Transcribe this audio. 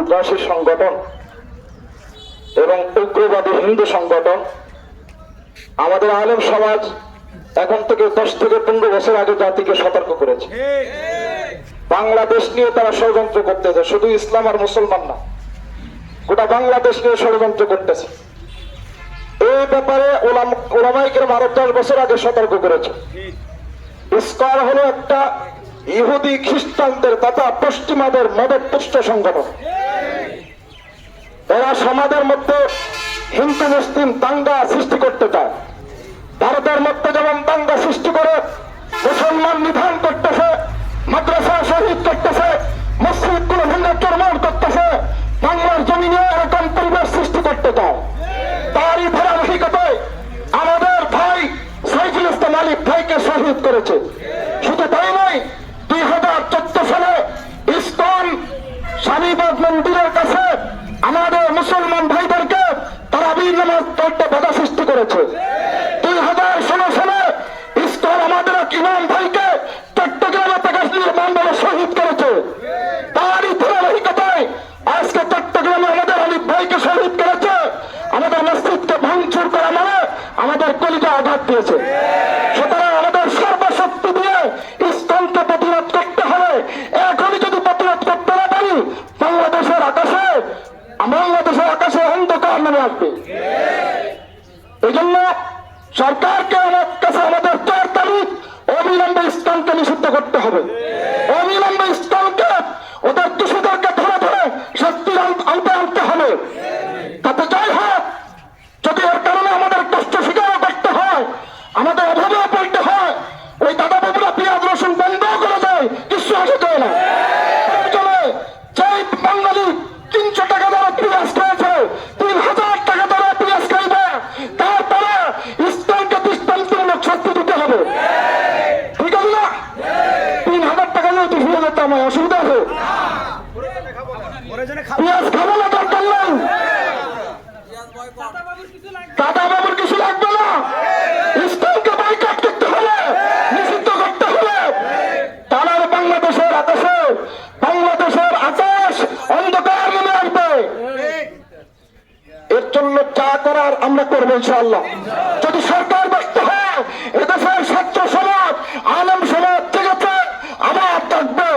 সন্ত্রাসী সংগঠন এবং উগ্রবাদী হিন্দু সংগঠন আমাদের আলেম সমাজ এখন থেকে 10 থেকে 15 বছর আগে জাতিকে সতর্ক করেছে। বাংলাদেশ নিয়ে তারা ষড়যন্ত্র করতেছে, শুধু ইসলাম আর মুসলমান না, গোটা বাংলাদেশ নিয়ে ষড়যন্ত্র করতেছে। এই ব্যাপারে ওলামায়ে কেরাম আরো 10 বছর আগে সতর্ক করেছে। ইসকন হলো একটা ইহুদি খ্রিস্টানদের তথা পশ্চিমাদের মদতপুষ্ট সংগঠন। এরা সমাজের মধ্যে হিন্দু মুসলিম দাঙ্গা সৃষ্টি করতে চায়। ভারতের মধ্যে যেমন দাঙ্গা সৃষ্টি করে মুসলমান নিধন করতেছে, মাদ্রাসা শহীদ করতেছে, মসজিদ গুলো ভেঙে চুরমার করতেছে, বাংলার জমিনে এরকম পরিবেশ সৃষ্টি করতে চায়। তারই ধারাবাহিকতায় আমাদের ভাই সাইফুল ইসলাম আলিফ ভাইকে শহীদ করেছে। শুধু তাই নয়, 2014 সালে ইসকন স্বামীবাগ মন্দিরের কাছে আমাদের মুসলমান ভাইদেরকে তারাবির নামাজ পড়তে বাধা সৃষ্টি করেছে। 2016 সালে ইসকন আমাদের এক ইমাম ভাইকে চট্টগ্রামে তাকাসির মামলায় শহীদ করেছে। তারই ধারাবাহিকতায় আজকে চট্টগ্রামে আমাদের আলিফ ভাইকে শহীদ করেছে। আমাদের মসজিদকে ভাঙচুর করা মানে আমাদের কলিজা আঘাত দিয়েছে। সুতরাং আমাদের সর্বশক্তি দিয়ে ইসকনকে প্রতিরোধ করতে হবে। এখনই যদি প্রতিরোধ করতে না পারি, বাংলাদেশের আকাশে অন্ধকার নেমে আসবে। এই জন্য সরকারকে আমার কাছে আমাদের 4 তারিখ অবিলম্বে ইসকনকে নিষিদ্ধ করতে হবে। অবিলম্বে ইসকনকে ওদের দোষীদেরকে ধরে ধরে শাস্তির আওতায় আনতে হবে। তাতে যাই হোক, যদি এর কারণে আমাদের কষ্ট স্বীকার করতে হয়, আমাদের অভাবে পড়তে হয়, ওই দাদা বাবুরা পেঁয়াজ রসুন বন্ধ করে দেয়, কিছু আসে যায় না। যে বাঙালি 300 টাকা দ্বারা পেঁয়াজ খেয়েছে, 3000 টাকা দ্বারা পেঁয়াজ খাইবে, তারপরে ইসলামকে দৃষ্টান্তমূলক শাস্তি দিতে হবে। ঠিক আছে না? 3000 টাকা নিয়ে তো ফিরে যেতে আমার অসুবিধা আছে। পেঁয়াজ খাবো না, দরকার নেই। দাদা বাবুর কিছু লাগবে না। ইসলামকে বয়কট করতে হবে, নিষিদ্ধ করতে হবে। তাহলে বাংলাদেশের আকাশ অন্ধকার নেমে আসবে। এর জন্য যা করার আমরা করবো ইনশাআল্লাহ। যদি সরকার ব্যস্ত হয়, এদেশের ছাত্র সমাজ আলেম সমাজ ঠিক আছে আবার থাকবে।